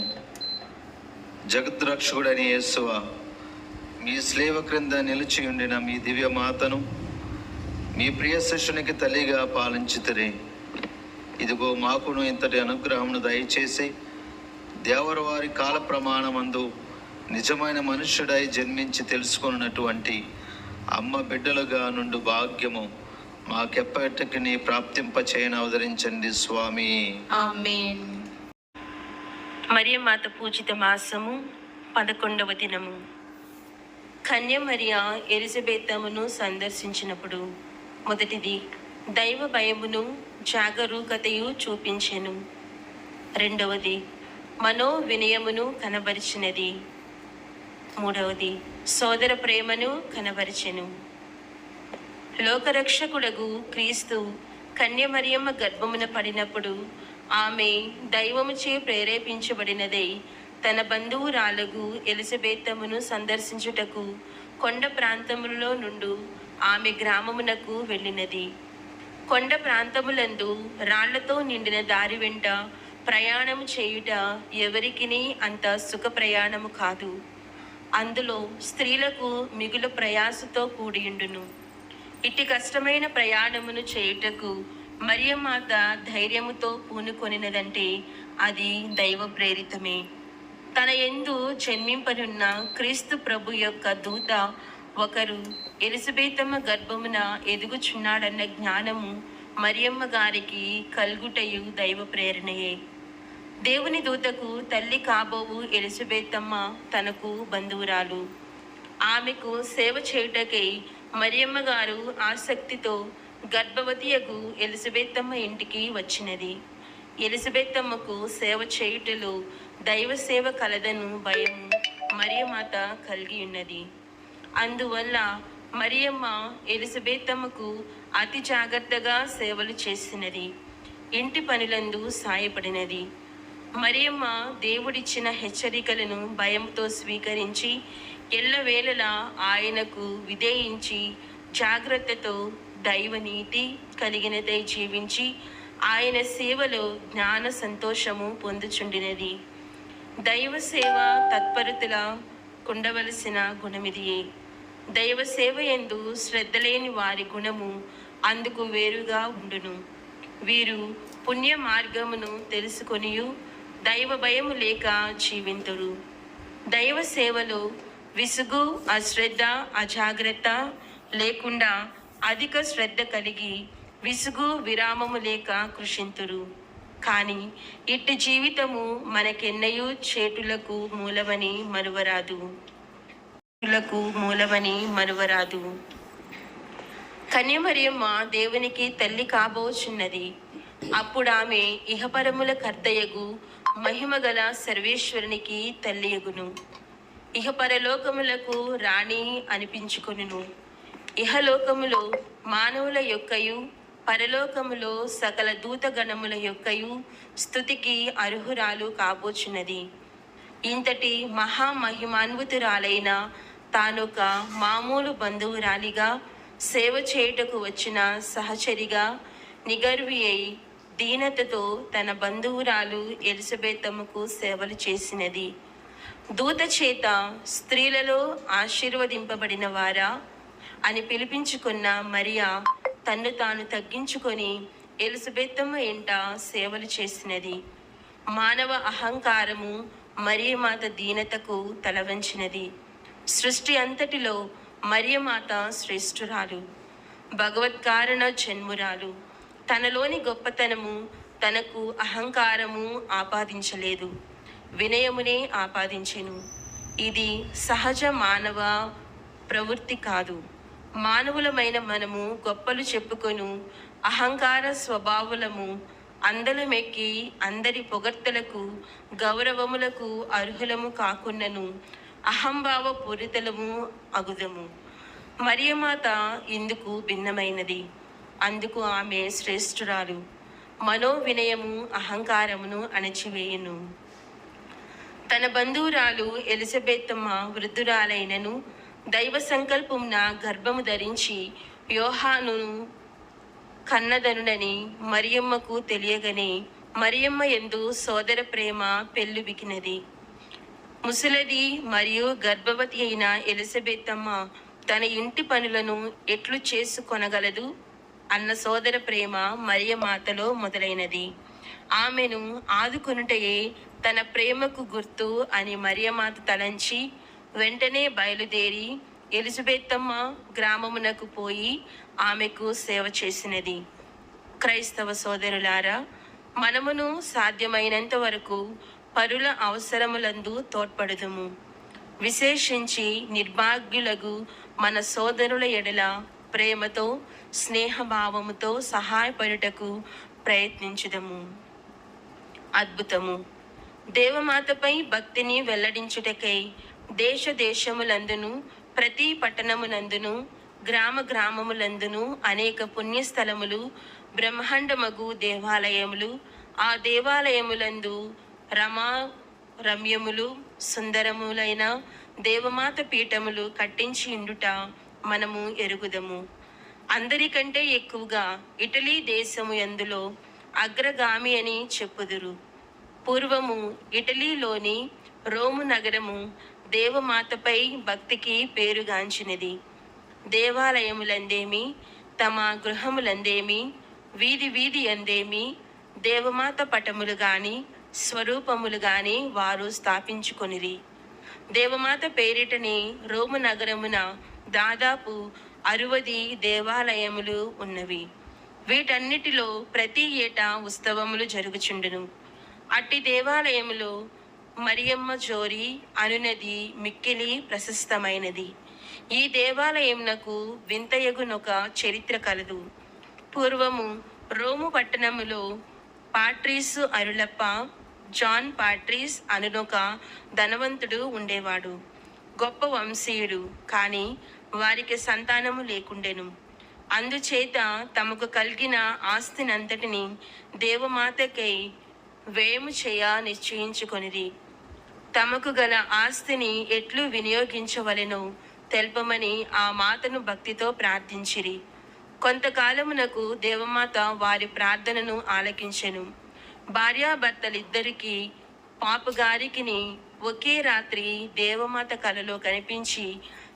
జగద్రక్షకుడని యేసువా, మీ స్లేవ క్రింద నిలిచి ఉండిన మీ దివ్య మాతను మీ ప్రియ శిష్యునికి తల్లిగా పాలించితిరి. ఇదిగో మాకును ఇంతటి అనుగ్రహమును దయచేసి దేవర వారి కాల ప్రమాణమందు నిజమైన మనుష్యుడై జన్మించి తెలుసుకున్నటువంటి అమ్మ బిడ్డలుగా నుండి భాగ్యము మాకెప్పటికి నీ ప్రాప్తింపచేయని అవతరించండి స్వామి. ఆమేన్. మరియ మాత పూజిత మాసము 11వ దినము. కన్య మరియ ఎలిజబెతమును సందర్శించినప్పుడు మొదటిది దైవ భయమును జాగరూకతయు చూపించెను. రెండవది మనో వినయమును కనబరిచినది. మూడవది సోదర ప్రేమను కనబరిచెను. లోకరక్షకుడగు క్రీస్తు కన్య మరియమ్మ గర్భమున పడినప్పుడు ఆమె దైవముచే ప్రేరేపించబడినదై తన బంధువురాలగు ఎలిజబెతమును సందర్శించుటకు కొండ ప్రాంతములలో నుండు ఆమె గ్రామమునకు వెళ్ళినది. కొండ ప్రాంతములందు రాళ్లతో నిండిన దారి వెంట ప్రయాణము చేయుట ఎవరికిని అంత సుఖ ప్రయాణము కాదు. అందులో స్త్రీలకు మిగులు ప్రయాసతో కూడియుండును. ఇట్టి కష్టమైన ప్రయాణమును చేయుటకు మరియమాత ధైర్యముతో పూనుకొనినదంటే అది దైవ ప్రేరితమే. తన యందు జన్మింపనున్న క్రీస్తు ప్రభు యొక్క దూత ఒకరు ఎలిజబెతమ్మ గర్భమున ఎదుగుచున్నాడన్న జ్ఞానము మరియమ్మ గారికి కల్గుటయు దైవ ప్రేరణయే. దేవుని దూతకు తల్లి కాబోవు ఎలిజబెతమ్మ తనకు బంధువురాలు. ఆమెకు సేవ చేయుటకై మరియమ్మ గారు ఆసక్తితో గర్భవతియగు ఎలిజబెతమ్మ ఇంటికి వచ్చినది. ఎలిజబెతమ్మకు సేవ చేయుటలో దైవ సేవ కలదను భయము మరియమాత కలిగి ఉన్నది. అందువల్ల మరియమ్మ ఎలిజబెతమ్మకు అతి జాగ్రత్తగా సేవలు చేసినది. ఇంటి పనులందు సాయపడినది. మరియమ్మ దేవుడిచ్చిన హెచ్చరికలను భయంతో స్వీకరించి ఎల్లవేళలా ఆయనకు విధేయించి జాగ్రత్తతో దైవనీతి కలిగినదై జీవించి ఆయన సేవలో జ్ఞాన సంతోషము పొందుచుండినది. దైవ సేవ తత్పరతల కుండవలసిన గుణమిదియే. దైవ సేవ యందు శ్రద్ధ లేని వారి గుణము అందుకు వేరుగా ఉండును. వీరు పుణ్య మార్గమును తెలుసుకొనియు దైవ భయము లేక జీవింతురు. దైవ సేవలో విసుగు, అశ్రద్ధ, అజాగ్రత్త లేకుండా అధిక శ్రద్ధ కలిగి విసుగు విరామము లేక కృషింతురు. కానీ ఇట్టి జీవితము మనకెన్నయూ చేటులకు మూలమని మరువరాదు. కన్యమరియమ్మ దేవునికి తల్లి కాబోచున్నది. అప్పుడు ఆమె ఇహపరముల కర్తయగు మహిమగల సర్వేశ్వరునికి తల్లియగును. ఇహపరలోకములకు రాణి అనిపించుకొనును. ఇహలోకములో మానవుల యొక్కయు పరలోకములో సకల దూతగణముల యొక్కయు స్తుతికి అర్హురాలు కాబోచున్నది. ఇంతటి మహామహిమాన్వితురాలైన తానొక మామూలు బంధువురాలిగా సేవ చేయుటకు వచ్చిన సహచరిగా నిగర్వి అయి దీనతతో తన బంధువురాలు ఎలిజబెతమ్మకు సేవలు చేసినది. దూత చేత స్త్రీలలో ఆశీర్వదింపబడిన వారా అని పిలిపించుకున్న మరియా తన్ను తాను తగ్గించుకొని ఎలిజబెతమ్మ ఇంట సేవలు చేసినది. మానవ అహంకారము మరియమాత దీనతకు తలవంచినది. సృష్టి అంతటిలో మరియమాత శ్రేష్ఠురాలు, భగవత్కారణ జన్మురాలు. తనలోని గొప్పతనము తనకు అహంకారము ఆపాదించలేదు, వినయమునే ఆపాదించెను. ఇది సహజ మానవ ప్రవృత్తి కాదు. మానవులమైన మనము గొప్పలు చెప్పుకొను అహంకార స్వభావులము అందలమెక్కి అందరి పొగడ్తలకు గౌరవములకు అర్హులము కాకున్నను అహంభావ పూరితలము అగుదము. మరియమాత ఇందుకు భిన్నమైనది. అందుకు ఆమె శ్రేష్ఠురాలు. మనోవినయము అహంకారమును అణచివేయును. తన బంధువురాలు ఎలిజబెతమ్మ వృద్ధురాలైనను దైవ సంకల్పమున గర్భము ధరించి యోహానును కన్నదనునని మరియమ్మకు తెలియగనే మరియమ్మ యందు సోదర ప్రేమ పెళ్ళుబికినది. ముసలది మరియు గర్భవతి అయిన ఎలిజబెతమ్మ తన ఇంటి పనులను ఎట్లు చేసుకొనగలదు అన్న సోదర ప్రేమ మరియమాతలో మొదలైనది. ఆమెను ఆదుకొనుటయే తన ప్రేమకు గుర్తు అని మరియమాత తలంచి వెంటనే బయలుదేరి ఎలిజబెతమ్మ గ్రామమునకు పోయి ఆమెకు సేవ చేసినది. క్రైస్తవ సోదరులారా, మనమును సాధ్యమైనంత వరకు పరుల అవసరములందు తోడ్పడుదుము. విశేషించి నిర్భాగ్యులకు మన సోదరుల ఎడల ప్రేమతో స్నేహభావముతో సహాయపడుటకు ప్రయత్నించుదము. అద్భుతము. దేవమాతపై భక్తిని వెల్లడించుటకై దేశ దేశములందును ప్రతి పట్టణమునందును గ్రామ గ్రామములందును అనేక పుణ్యస్థలములు బ్రహ్మాండమగు దేవాలయములు, ఆ దేవాలయములందు రమ్యములు సుందరములైన దేవమాత పీఠములు కట్టించి ఉండుట మనము ఎరుగుదము. అందరికంటే ఎక్కువగా ఇటలీ దేశము యందులో అగ్రగామి అని చెప్పుదురు. పూర్వము ఇటలీలోని రోము నగరము దేవమాతపై భక్తికి పేరుగాంచినది. దేవాలయములందేమి, తమ గృహములందేమి, వీధి వీధి అందేమి దేవమాత పటములు గాని స్వరూపములు గాని వారు స్థాపించుకొనిరి. దేవమాత పేరిటని రోము నగరమున దాదాపు 60 దేవాలయములు ఉన్నవి. వీటన్నిటిలో ప్రతి ఏటా ఉత్సవములు జరుగుచుండును. అట్టి దేవాలయములో మరియమ్మ జోరి అనునది మిక్కిలి ప్రశస్తమైనది. ఈ దేవాలయమునకు వింతయగునొక చరిత్ర కలదు. పూర్వము రోము పట్టణములో పాట్రీసు అరులప్ప జాన్ పాట్రీస్ అనునొక ధనవంతుడు ఉండేవాడు. గొప్ప వంశీయుడు, కానీ వారికి సంతానము లేకుండెను. అందుచేత తమకు కలిగిన ఆస్తినంతటిని దేవమాతకై వ్యయము చేయ నిశ్చయించుకొనిరి. తమకు గల ఆస్తిని ఎట్లు వినియోగించవలెనో తెల్పమని ఆ మాతను భక్తితో ప్రార్థించిరి. కొంతకాలమునకు దేవమాత వారి ప్రార్థనను ఆలకించెను. భార్యాభర్తలిద్దరికీ పాపగారికిని ఒకే రాత్రి దేవమాత కలలో కనిపించి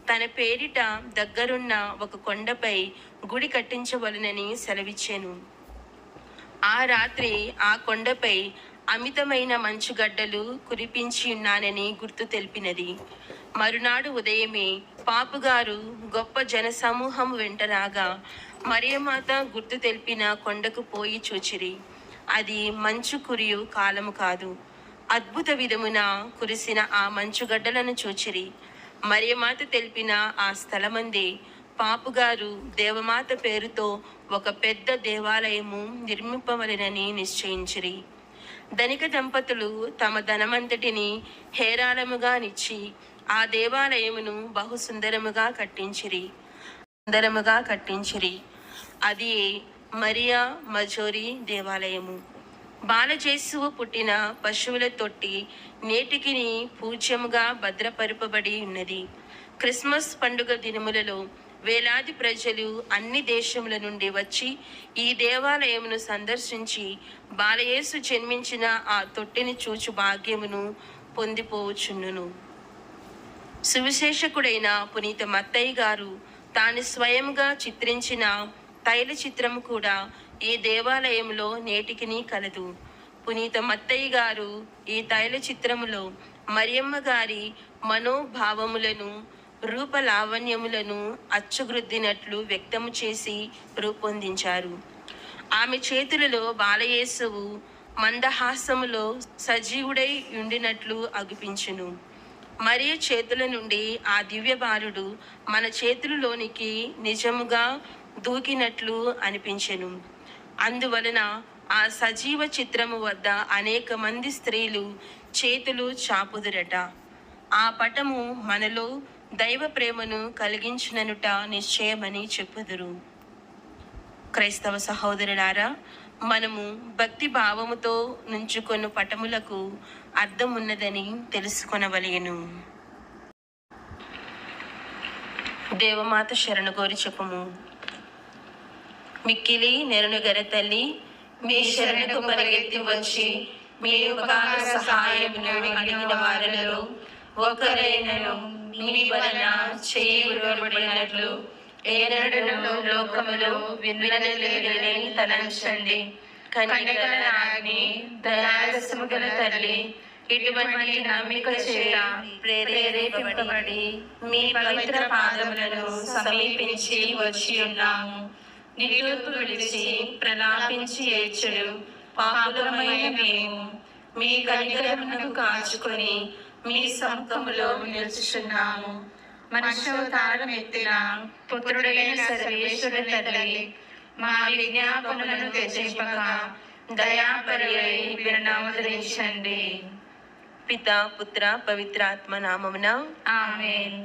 తన పేరిట దగ్గరున్న ఒక కొండపై గుడి కట్టించవలెనని సెలవిచ్చెను. ఆ రాత్రి ఆ కొండపై అమితమైన మంచుగడ్డలు కురిపించి ఉన్నానని గుర్తు తెలిపినది. మరునాడు ఉదయమే పాపుగారు గొప్ప జనసమూహం వెంట రాగా మరియమాత గుర్తు తెలిపిన కొండకు పోయి చూచిరి. అది మంచు కురియు కాలము కాదు. అద్భుత విధమున కురిసిన ఆ మంచుగడ్డలను చూచిరి. మరియమాత తెలిపిన ఆ స్థలమందే పాపుగారు దేవమాత పేరుతో ఒక పెద్ద దేవాలయము నిర్మింపవలెనని నిశ్చయించిరి. ధనిక దంపతులు తమ ధనమంతటిని హేరాళముగా నిచ్చి ఆ దేవాలయమును బహు సుందరముగా కట్టించిరి. అది మరియా మజోరి దేవాలయము. బాలజేసువు పుట్టిన పశువుల తొట్టి నేటికి పూజ్యముగా భద్రపరపబడి ఉన్నది. క్రిస్మస్ పండుగ దినములలో వేలాది ప్రజలు అన్ని దేశముల నుండి వచ్చి ఈ దేవాలయమును సందర్శించి బాలయేసు జన్మించిన ఆ తొట్టిని చూచు భాగ్యమును పొందిపోవచ్చును. సువిశేషకుడైన పునీత మత్తయి గారు తాను స్వయంగా చిత్రించిన తైల చిత్రము కూడా ఈ దేవాలయంలో నేటికిని కలదు. పునీత మత్తయి గారు ఈ తైల చిత్రములో మరియమ్మ గారి మనోభావములను రూపలావణ్యములను అచ్చుగ్రుద్దినట్లు వ్యక్తము చేసి రూపొందించారు. ఆమె చేతులలో బాలయేసువు మందహాసములో సజీవుడై ఉండినట్లు అగుపించును. మరియ చేతుల నుండి ఆ దివ్య బాలుడు మన చేతులలోనికి నిజముగా దూకినట్లు అనిపించెను. అందువలన ఆ సజీవ చిత్రము వద్ద అనేక మంది స్త్రీలు చేతులు చాపుదురట. ఆ పటము మనలో దైవ ప్రేమను కలిగించిననుట నిశ్చయమని చెప్పుదురు. క్రైస్తవ సహోదరులారా, మనము భక్తి భావముతో నుంచుకొను పటములకు అర్థం ఉన్నదని తెలుసుకొనవలెను. దేవమాత శరణు కోరి చెప్పుము. మిక్కిలి నెరనుగర తల్లి, మీ శరణకు పరిగెత్తి వచ్చి మీ ఉపకార సహాయమును అడిగిన వారిలో ఒకరైనను మీ వలన చేయబడినట్లు ఏనాడును లోకములో వినలేదని తలంచండి. కనికరాగ్ని దయారసము గల తల్లి, ఇటువంటి నమ్మిక చేత ప్రేరేపింపబడి మీ పవిత్ర పాదములను సమీపించి వచ్చి ఉన్నాము. నిలుపు విడిచి ప్రలాపించి ఏడ్చుడు పాపులమైన మేము మీ కనికరమును కాచుకొని మీ సముఖములో నిలుచుచున్నాము. మనుష్యోతారం ఎత్తిన పుత్రుడైన సర్వేశ్వరుని తల్లి, మా విజ్ఞాపనలను త్యజింపక దయాపరి అయి వినవదరించండి. పితా పుత్ర పవిత్రాత్మ నామమున ఆమేన్.